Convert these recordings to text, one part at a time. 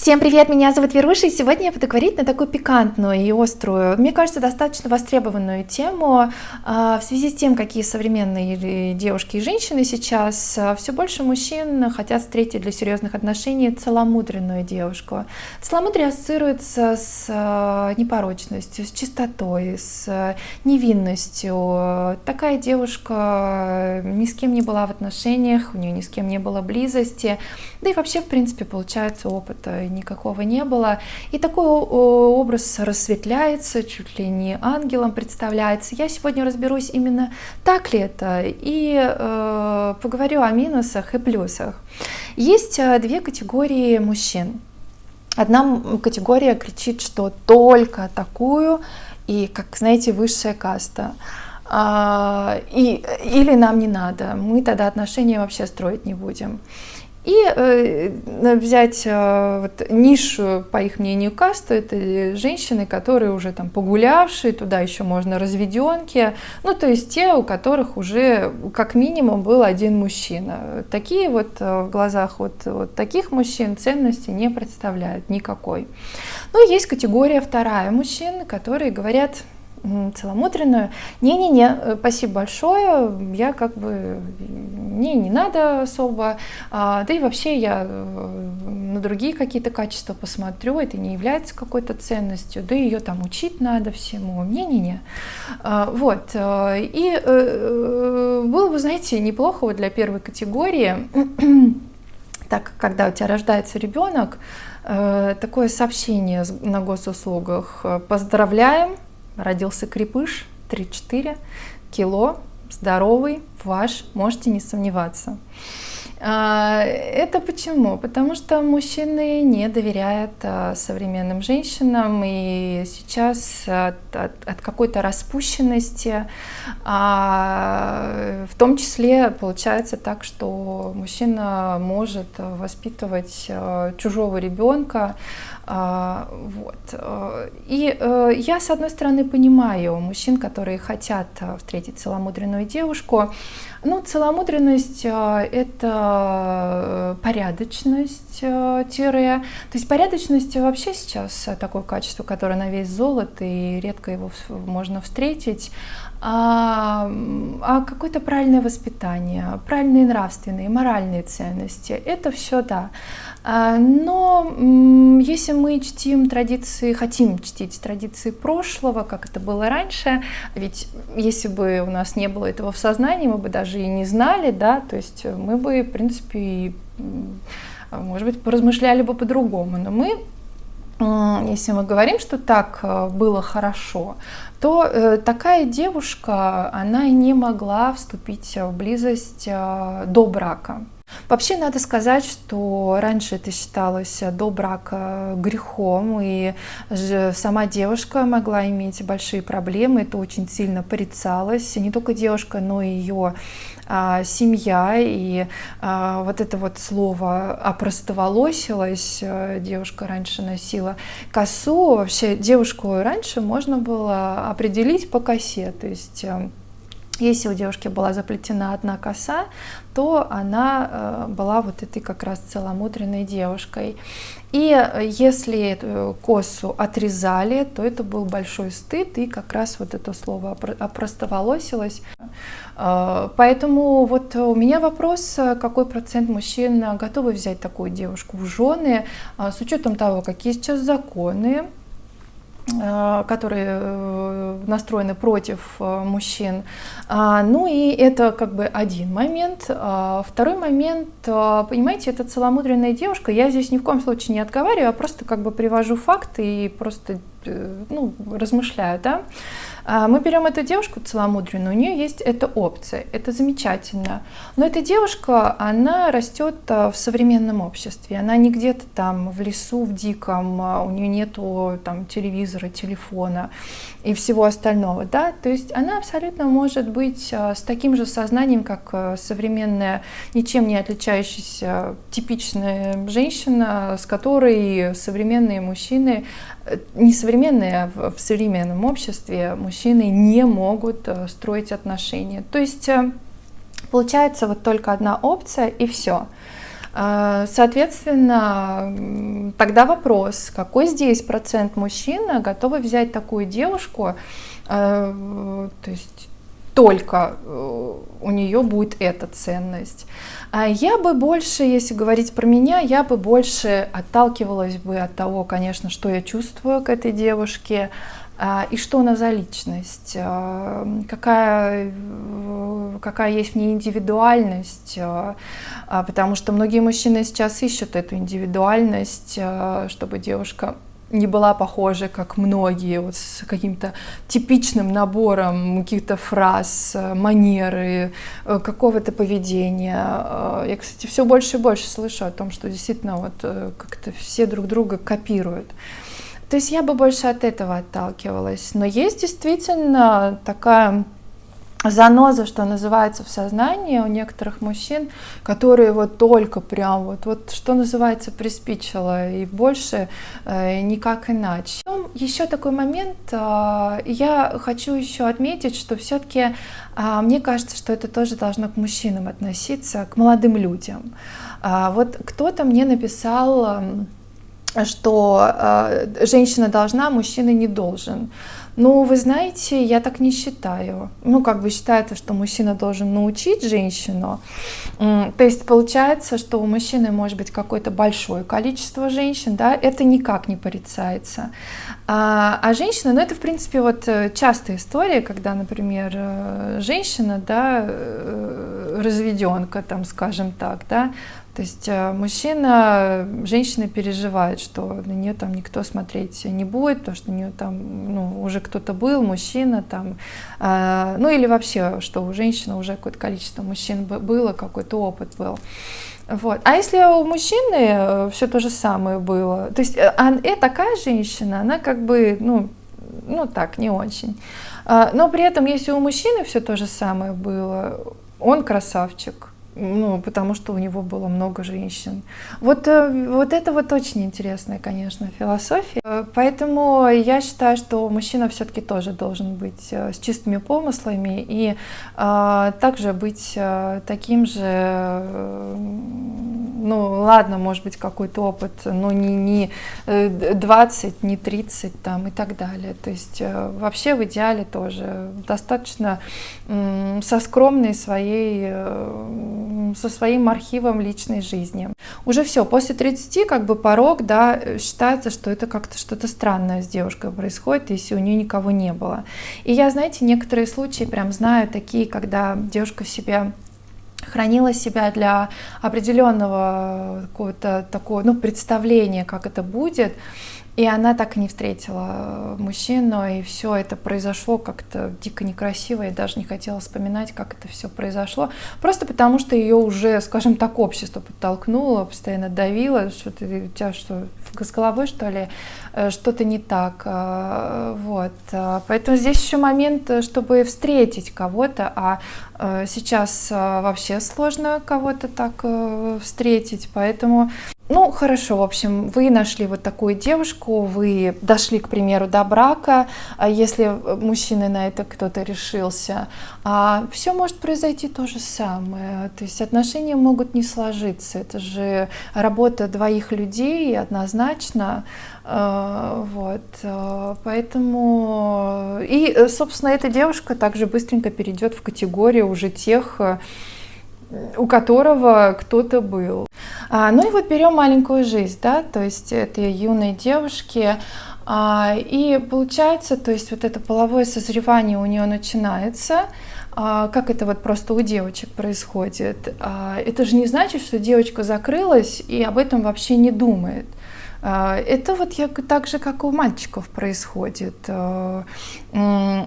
Всем привет, меня зовут Веруша, и сегодня я буду говорить на такую пикантную и острую, мне кажется, достаточно востребованную тему в связи с тем, какие современные девушки и женщины сейчас все больше мужчин хотят встретить для серьезных отношений целомудренную девушку. Целомудрие ассоциируется с непорочностью, с чистотой, с невинностью. Такая девушка ни с кем не была в отношениях, у нее ни с кем не было близости, да и вообще, в принципе, получается, опыта никакого не было. И такой образ рассветляется, чуть ли не ангелом представляется. Я сегодня разберусь именно так ли это и поговорю о минусах и плюсах. Есть две категории мужчин. Одна категория кричит, что только такую, и, как знаете, высшая каста. Или нам не надо, мы тогда отношения вообще строить не будем. И взять низшую, по их мнению, касту, это женщины, которые уже там погулявшие, туда еще можно разведенки, ну то есть те, у которых уже как минимум был один мужчина. Такие вот в глазах вот таких мужчин ценности не представляют никакой. Ну и есть категория вторая мужчин, которые говорят: целомудренную, не-не-не, спасибо большое, я как бы, мне не надо особо, да и вообще я на другие какие-то качества посмотрю, это не является какой-то ценностью, да ее там учить надо всему, не-не-не. Вот, и было бы, знаете, неплохо вот для первой категории, так, когда у тебя рождается ребенок, такое сообщение на госуслугах: поздравляем, родился крепыш, 3-4 кило, здоровый, ваш, можете не сомневаться. Это почему? Потому что мужчины не доверяют современным женщинам, и сейчас от какой-то распущенности, в том числе получается так, что мужчина может воспитывать чужого ребенка. Вот. И я, с одной стороны, понимаю мужчин, которые хотят встретить целомудренную девушку. Ну, целомудренность — это порядочность, то есть порядочность вообще сейчас такое качество, которое на вес золота, и редко его можно встретить. А какое-то правильное воспитание, правильные нравственные, моральные ценности — это все да. Но если мы чтим традиции, хотим чтить традиции прошлого, как это было раньше, ведь если бы у нас не было этого в сознании, мы бы даже и не знали, да, то есть мы бы, в принципе, может быть, поразмышляли бы по-другому, но мы, если мы говорим, что так было хорошо, то такая девушка, она не могла вступить в близость до брака. Вообще надо сказать, что раньше это считалось до брака грехом, и сама девушка могла иметь большие проблемы, это очень сильно порицалось, не только девушка, но и ее семья, и вот это вот слово «опростоволосилась», девушка раньше носила косу, вообще девушку раньше можно было определить по косе, то есть если у девушки была заплетена одна коса, то она была вот этой как раз целомудренной девушкой. И если эту косу отрезали, то это был большой стыд, и как раз вот это слово «опростоволосилась». Поэтому вот у меня вопрос: какой процент мужчин готовы взять такую девушку в жены, с учетом того, какие сейчас законы, которые настроены против мужчин. Ну и это как бы один момент. Второй момент, понимаете, это целомудренная девушка. Я здесь ни в коем случае не отговариваю, а просто как бы привожу факты и просто размышляю, да. Мы берем эту девушку целомудренную, у нее есть эта опция, это замечательно. Но эта девушка, она растет в современном обществе, она не где-то там в лесу, в диком, у нее нету там телевизора, телефона и всего остального, да. То есть она абсолютно может быть с таким же сознанием, как современная, ничем не отличающаяся типичная женщина, с которой современные мужчины, не современные, а в современном обществе мужчины не могут строить отношения. То есть получается вот только одна опция и все. Соответственно, тогда вопрос, какой здесь процент мужчин готовы взять такую девушку, то есть только у нее будет эта ценность. Я бы больше, если говорить про меня, я бы больше отталкивалась бы от того, конечно, что я чувствую к этой девушке, и что она за личность, какая есть в ней индивидуальность, потому что многие мужчины сейчас ищут эту индивидуальность, чтобы девушка не была похожа, как многие, вот с каким-то типичным набором каких-то фраз, манеры, какого-то поведения. Я, кстати, все больше и больше слышу о том, что действительно вот как-то все друг друга копируют. То есть я бы больше от этого отталкивалась. Но есть действительно такая заноза, что называется, в сознании у некоторых мужчин, которые вот только прям вот что называется приспичило, и больше никак иначе. Еще такой момент, я хочу еще отметить, что все-таки мне кажется, что это тоже должно к мужчинам относиться, к молодым людям. Вот кто-то мне написал, что женщина должна, мужчина не должен. Ну, вы знаете, я так не считаю. Ну, как бы считается, что мужчина должен научить женщину. То есть получается, что у мужчины может быть какое-то большое количество женщин, да, это никак не порицается. А женщина, ну, это, в принципе, вот частая история, когда, например, женщина, да, разведенка, там, скажем так, да, то есть мужчина, женщина переживает, что на нее там никто смотреть не будет, потому что у нее там уже кто-то был, мужчина там, ну или вообще, что у женщины уже какое-то количество мужчин было, какой-то опыт был. Вот. А если у мужчины все то же самое было, то есть такая женщина, она как бы, ну так, не очень. Но при этом, если у мужчины все то же самое было, он красавчик. Ну, потому что у него было много женщин. Вот это вот очень интересная, конечно, философия. Поэтому я считаю, что мужчина все-таки тоже должен быть с чистыми помыслами и также быть таким же, ну, ладно, может быть, какой-то опыт, но не 20, не 30 там, и так далее. То есть вообще в идеале тоже достаточно со скромной со своим архивом личной жизни. Уже все, после 30 как бы порог, да, считается, что это как-то что-то странное с девушкой происходит, если у нее никого не было. И я, знаете, некоторые случаи прям знаю такие, когда девушка в себе хранила себя для определенного какого-то такого, ну, представления, как это будет, и она так и не встретила мужчину, и все это произошло как-то дико некрасиво, я даже не хотела вспоминать, как это все произошло, просто потому что ее уже, скажем так, общество подтолкнуло, постоянно давило, что у тебя что, с головой, что ли, что-то не так, вот. Поэтому здесь еще момент, чтобы встретить кого-то, а сейчас вообще сложно кого-то так встретить, поэтому... Ну, хорошо, в общем, вы нашли вот такую девушку, вы дошли, к примеру, до брака, если мужчина на это кто-то решился, все может произойти то же самое, то есть отношения могут не сложиться, это же работа двоих людей однозначно, вот, поэтому, и, собственно, эта девушка также быстренько перейдет в категорию уже тех, у которого кто-то был. Ну и вот берем маленькую жизнь, да, то есть этой юной девушки, и получается, то есть вот это половое созревание у нее начинается, как это вот просто у девочек происходит. Это же не значит, что девочка закрылась и об этом вообще не думает. Это вот так же, как у мальчиков происходит. Это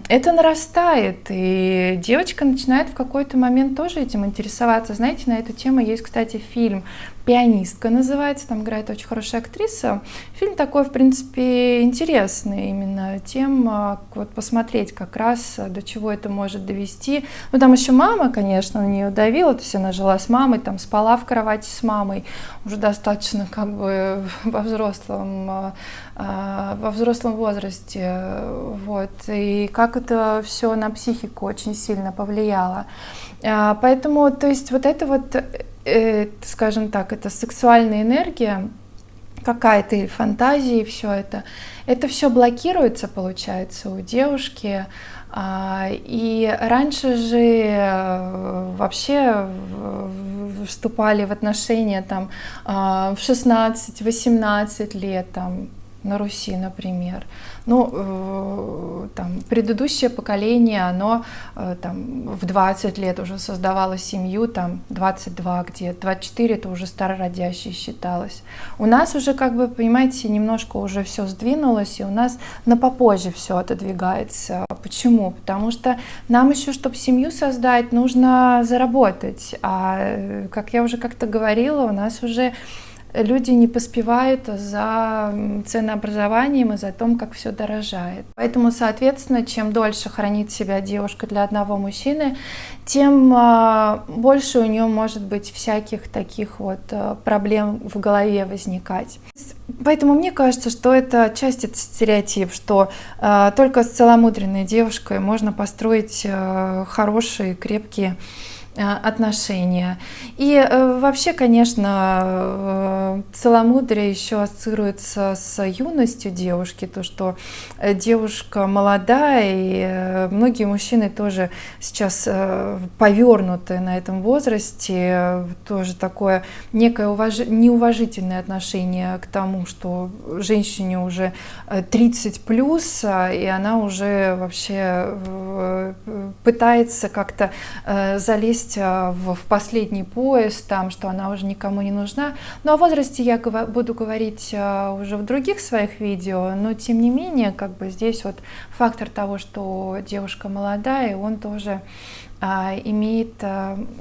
нарастает, и девочка начинает в какой-то момент тоже этим интересоваться. Знаете, на эту тему есть, кстати, фильм «Пианистка» называется, там играет очень хорошая актриса. Фильм такой, в принципе, интересный именно тем, вот посмотреть как раз, до чего это может довести. Ну, там еще мама, конечно, на нее давила, то есть она жила с мамой, там спала в кровати с мамой, уже достаточно как бы во взрослом во взрослом возрасте, вот, и как это все на психику очень сильно повлияло. Поэтому, то есть вот это вот, скажем так, это сексуальная энергия, какая-то и фантазии, все это все блокируется, получается, у девушки. И раньше же вообще вступали в отношения там в 16-18 лет там на Руси, например. Ну, там, предыдущее поколение, оно там, в 20 лет уже создавало семью, там, 22 где-то, 24 это уже старородящий считалось. У нас уже, как бы, понимаете, немножко уже все сдвинулось, и у нас на попозже все отодвигается. Почему? Потому что нам еще, чтобы семью создать, нужно заработать. А, как я уже как-то говорила, у нас уже люди не поспевают за ценообразованием и за том, как все дорожает. Поэтому, соответственно, чем дольше хранит себя девушка для одного мужчины, тем больше у нее может быть всяких таких вот проблем в голове возникать. Поэтому мне кажется, что это отчасти стереотип, что только с целомудренной девушкой можно построить хорошие, крепкие отношения. И вообще, конечно, целомудрие еще ассоциируется с юностью девушки, то, что девушка молодая, и многие мужчины тоже сейчас повернуты на этом возрасте, тоже такое некое неуважительное отношение к тому, что женщине уже 30 плюс, и она уже вообще пытается как-то залезть в последний поезд, там, что она уже никому не нужна. Но о возрасте я буду говорить уже в других своих видео, но тем не менее, как бы здесь вот фактор того, что девушка молодая, он тоже имеет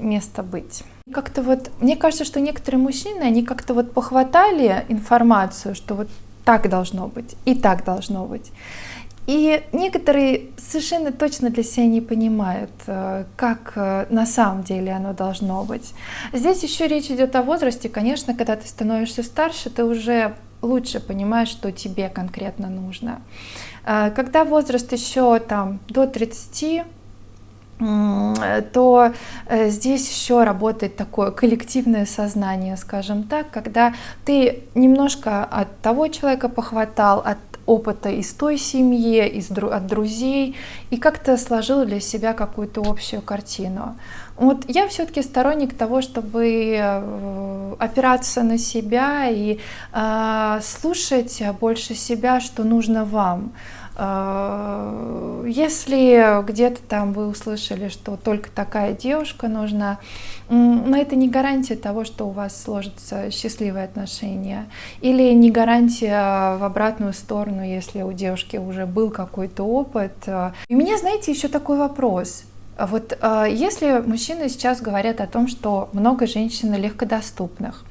место быть. Как-то вот, мне кажется, что некоторые мужчины, они как-то вот похватали информацию, что вот так должно быть и так должно быть. И некоторые совершенно точно для себя не понимают, как на самом деле оно должно быть. Здесь еще речь идет о возрасте. Конечно, когда ты становишься старше, ты уже лучше понимаешь, что тебе конкретно нужно. Когда возраст еще там до 30, то здесь еще работает такое коллективное сознание, скажем так, когда ты немножко от того человека похватал, от опыта из той семьи, от друзей, и как-то сложил для себя какую-то общую картину. Вот я все-таки сторонник того, чтобы опираться на себя и слушать больше себя, что нужно вам. Если где-то там вы услышали, что только такая девушка нужна, но это не гарантия того, что у вас сложатся счастливые отношения, или не гарантия в обратную сторону, если у девушки уже был какой-то опыт. И у меня, знаете, еще такой вопрос. Вот если мужчины сейчас говорят о том, что много женщин легкодоступных,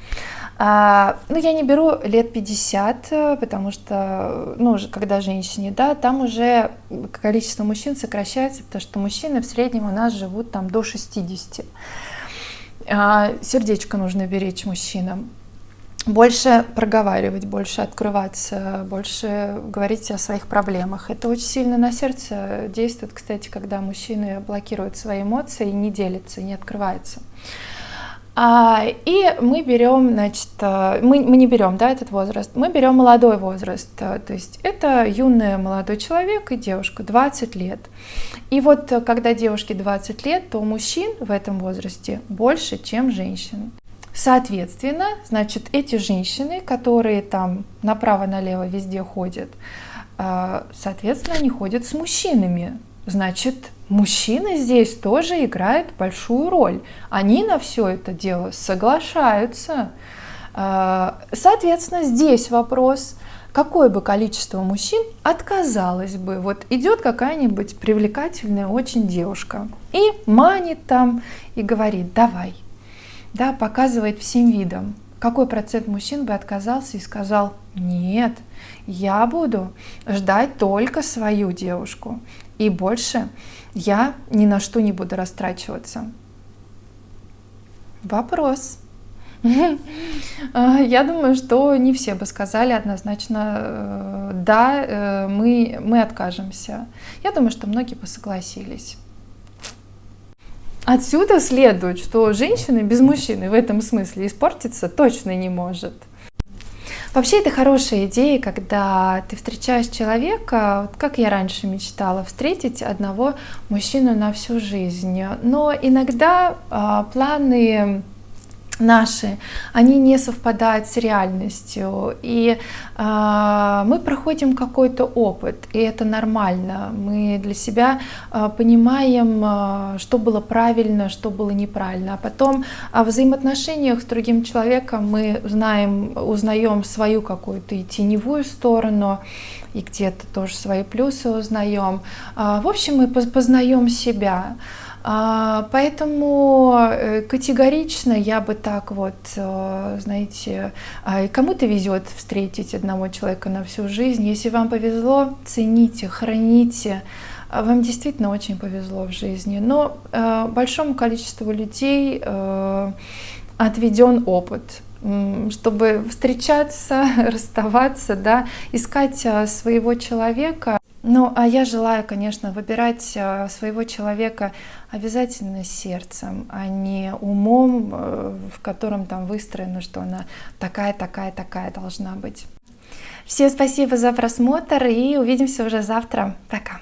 ну, я не беру лет 50, потому что, ну, когда женщине, да, там уже количество мужчин сокращается, потому что мужчины в среднем у нас живут там до 60. Сердечко нужно беречь мужчинам. Больше проговаривать, больше открываться, больше говорить о своих проблемах. Это очень сильно на сердце действует, кстати, когда мужчины блокируют свои эмоции и не делятся, не открываются. И мы берем, значит, мы не берем, да, этот возраст, мы берем молодой возраст, то есть это юный молодой человек и девушка, 20 лет. И вот когда девушке 20 лет, то мужчин в этом возрасте больше, чем женщин. Соответственно, значит, эти женщины, которые там направо-налево везде ходят, соответственно, они ходят с мужчинами. Значит, мужчины здесь тоже играют большую роль. Они на все это дело соглашаются. Соответственно, здесь вопрос, какое бы количество мужчин отказалось бы. Вот идет какая-нибудь привлекательная очень девушка и манит там и говорит: давай, да, показывает всем видом. Какой процент мужчин бы отказался и сказал: нет, я буду ждать только свою девушку. И больше я ни на что не буду растрачиваться. Вопрос. Я думаю, что не все бы сказали однозначно, да, мы откажемся. Я думаю, что многие бы согласились. Отсюда следует, что женщина без мужчины в этом смысле испортиться точно не может. Вообще это хорошая идея, когда ты встречаешь человека, вот как я раньше мечтала, встретить одного мужчину на всю жизнь. Но иногда планы наши, они не совпадают с реальностью, и мы проходим какой-то опыт, и это нормально. Мы для себя понимаем, что было правильно, что было неправильно, а потом о взаимоотношениях с другим человеком мы узнаем свою какую-то и теневую сторону, и где-то тоже свои плюсы узнаем. В общем, мы познаем себя. Поэтому категорично я бы так вот, знаете, кому-то везет встретить одного человека на всю жизнь. Если вам повезло, цените, храните. Вам действительно очень повезло в жизни. Но большому количеству людей отведен опыт, чтобы встречаться, расставаться, да, искать своего человека. Ну, а я желаю, конечно, выбирать своего человека обязательно сердцем, а не умом, в котором там выстроено, что она такая должна быть. Всем спасибо за просмотр и увидимся уже завтра. Пока!